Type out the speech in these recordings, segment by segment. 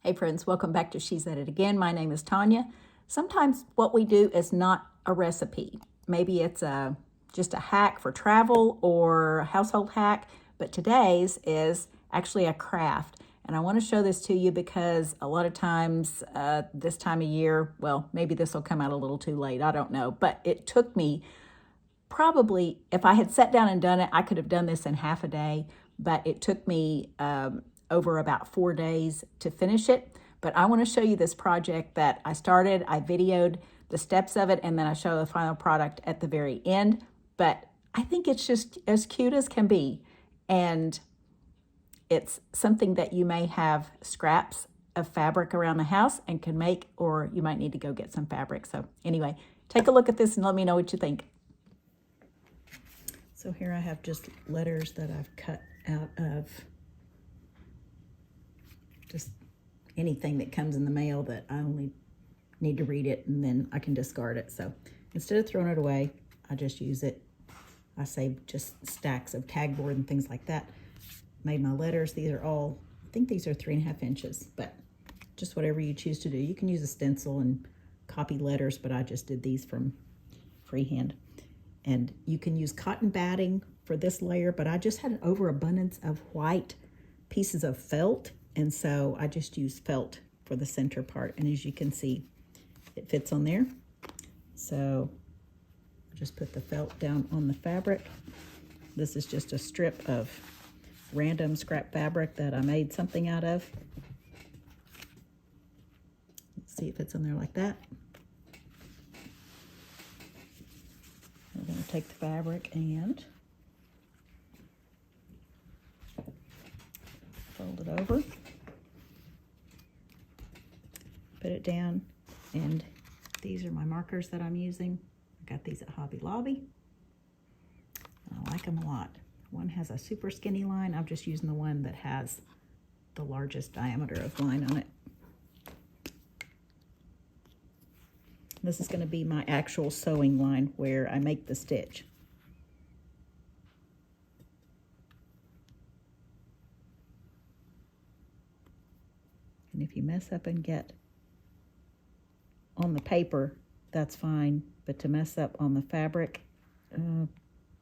Hey friends, welcome back to She's At It Again. My name is Tanya. Sometimes what we do is not a recipe. Maybe it's just a hack for travel or a household hack, but today's is actually a craft. And I want to show this to you because a lot of times this time of year, well, maybe this will come out a little too late, I don't know, but it took me probably, if I had sat down and done it, I could have done this in half a day, but it took me over about 4 days to finish it. But I want to show you this project that I started. I videoed the steps of it, and then I show the final product at the very end. But I think it's just as cute as can be. And it's something that you may have scraps of fabric around the house and can make, or you might need to go get some fabric. So anyway, take a look at this and let me know what you think. So here I have just letters that I've cut out of just anything that comes in the mail that I only need to read it and then I can discard it. So instead of throwing it away, I just use it. I save just stacks of tag board and things like that. Made my letters. These are all, I think these are 3.5 inches, but just whatever you choose to do. You can use a stencil and copy letters, but I just did these from freehand. And you can use cotton batting for this layer, but I just had an overabundance of white pieces of felt, and so I just used felt for the center part. And as you can see, it fits on there. So I just put the felt down on the fabric. This is just a strip of random scrap fabric that I made something out of. Let's see, it fits on there like that. I'm going to take the fabric and fold it over, put it down, and these are my markers that I'm using. I got these at Hobby Lobby. I like them a lot. One has a super skinny line. I'm just using the one that has the largest diameter of line on it. This is going to be my actual sewing line where I make the stitch. And if you mess up and get on the paper, that's fine. But to mess up on the fabric,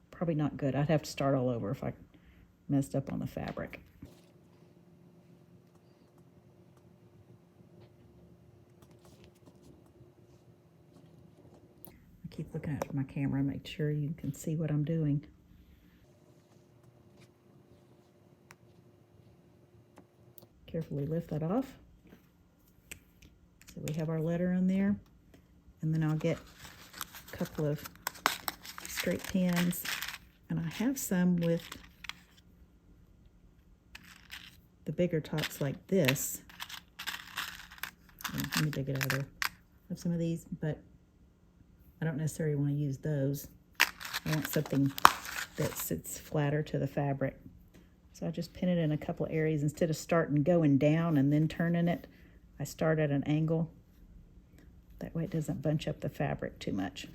probably not good. I'd have to start all over if I messed up on the fabric. Keep looking at my camera, make sure you can see what I'm doing. Carefully lift that off. So we have our letter in there, and then I'll get a couple of straight pins, and I have some with the bigger tops like this. Let me dig it out of there. I have some of these, but I don't necessarily want to use those. I want something that sits flatter to the fabric. So I just pin it in a couple of areas. Instead of starting going down and then turning it, I start at an angle. That way it doesn't bunch up the fabric too much.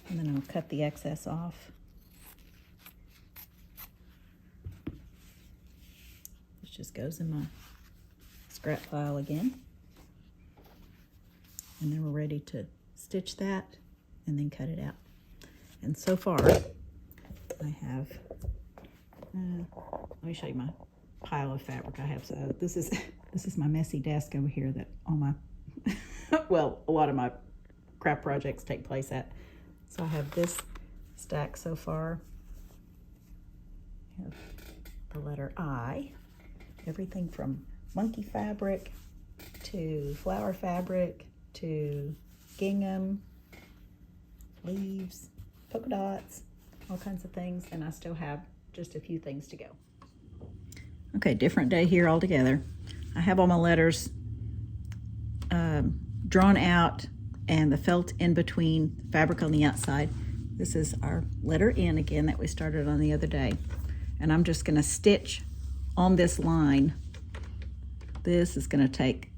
And then I'll cut the excess off. This just goes in my scrap file again. And then we're ready to stitch that and then cut it out. And so far, I have, let me show you my pile of fabric I have. So this is my messy desk over here that all my, well, a lot of my craft projects take place at. So I have this stack so far. I have the letter I, everything from monkey fabric to flower fabric to gingham, leaves, polka dots, all kinds of things, and I still have just a few things to go. Okay, different day here altogether. I have all my letters drawn out and the felt in between, fabric on the outside. This is our letter N again that we started on the other day, and I'm just going to stitch on this line. This is going to take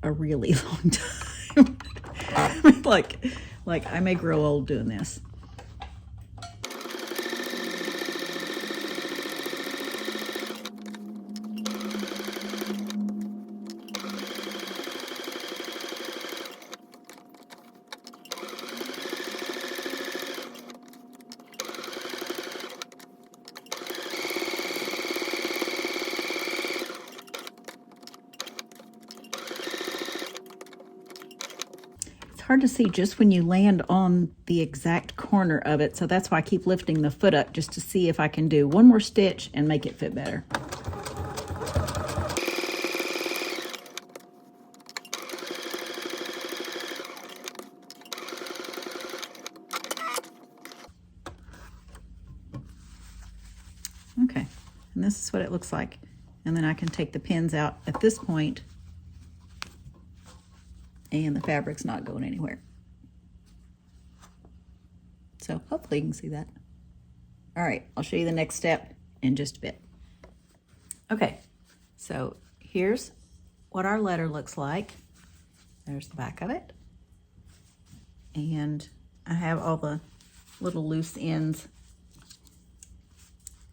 a really long time. like I may grow old doing this. hard to see just when you land on the exact corner of it, so that's why I keep lifting the foot up just to see if I can do one more stitch and make it fit better. Okay, and this is what it looks like. And then I can take the pins out at this point, and the fabric's not going anywhere. So hopefully you can see that. All right, I'll show you the next step in just a bit. Okay, so here's what our letter looks like. There's the back of it. And I have all the little loose ends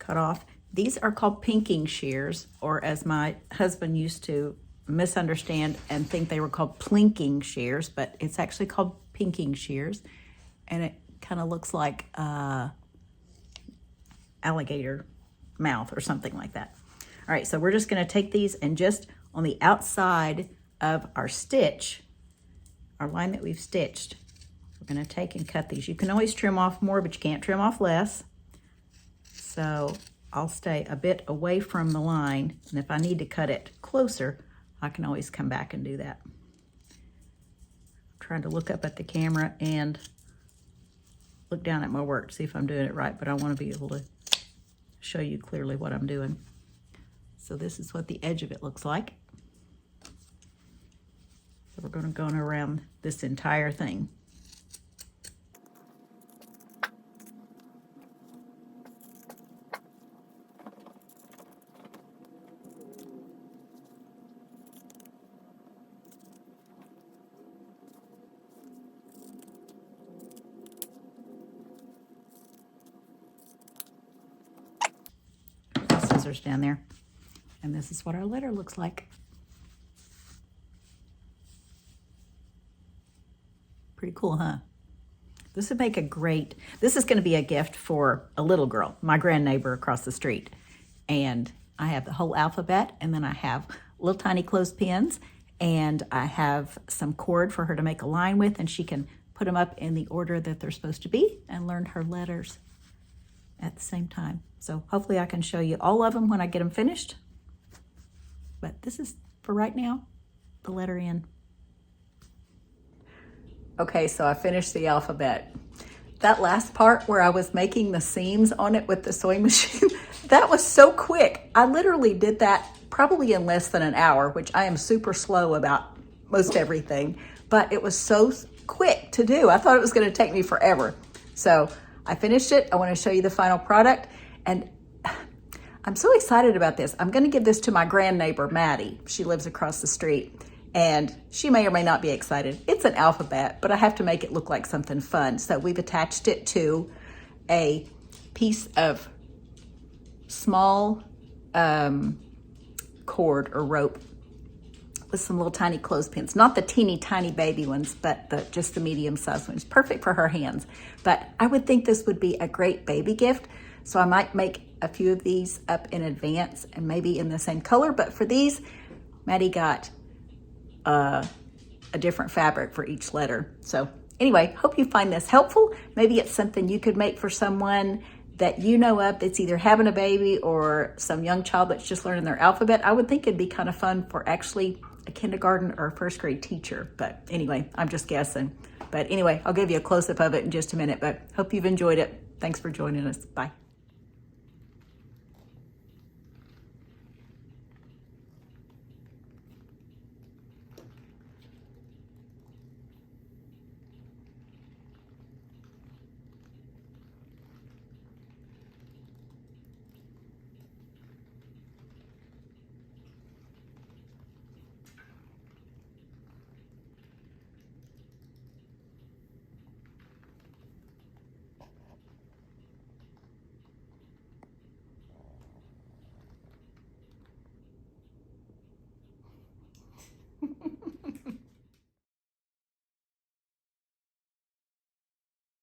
cut off. These are called pinking shears, or as my husband used to misunderstand and think they were called plinking shears, but it's actually called pinking shears. And it kind of looks like alligator mouth or something like that. All right, so we're just gonna take these and just on the outside of our stitch, our line that we've stitched, we're gonna take and cut these. You can always trim off more, but you can't trim off less. So I'll stay a bit away from the line, and if I need to cut it closer, I can always come back and do that. I'm trying to look up at the camera and look down at my work to see if I'm doing it right, but I want to be able to show you clearly what I'm doing. So this is what the edge of it looks like. So we're going to go around this entire thing. Scissors down there, and this is what our letter looks like. Pretty cool, huh? This would make a great, this is going to be a gift for a little girl, my grand neighbor across the street. And I have the whole alphabet, and then I have little tiny clothespins, and I have some cord for her to make a line with, and she can put them up in the order that they're supposed to be and learn her letters at the same time. So hopefully I can show you all of them when I get them finished. But this is, for right now, the letter N. Okay, so I finished the alphabet. That last part where I was making the seams on it with the sewing machine, that was so quick. I literally did that probably in less than an hour, which I am super slow about most everything, but it was so quick to do. I thought it was gonna take me forever. So I finished it. I want to show you the final product. And I'm so excited about this. I'm going to give this to my grand neighbor, Maddie. She lives across the street, and she may or may not be excited. It's an alphabet, but I have to make it look like something fun. So we've attached it to a piece of small cord or rope with some little tiny clothespins, not the teeny tiny baby ones, but just the medium-sized ones. Perfect for her hands. But I would think this would be a great baby gift. So I might make a few of these up in advance and maybe in the same color. But for these, Maddie got a different fabric for each letter. So anyway, hope you find this helpful. Maybe it's something you could make for someone that you know of that's either having a baby or some young child that's just learning their alphabet. I would think it'd be kind of fun for actually a kindergarten or first grade teacher. But anyway, I'm just guessing. But anyway, I'll give you a close-up of it in just a minute, but hope you've enjoyed it. Thanks for joining us. Bye.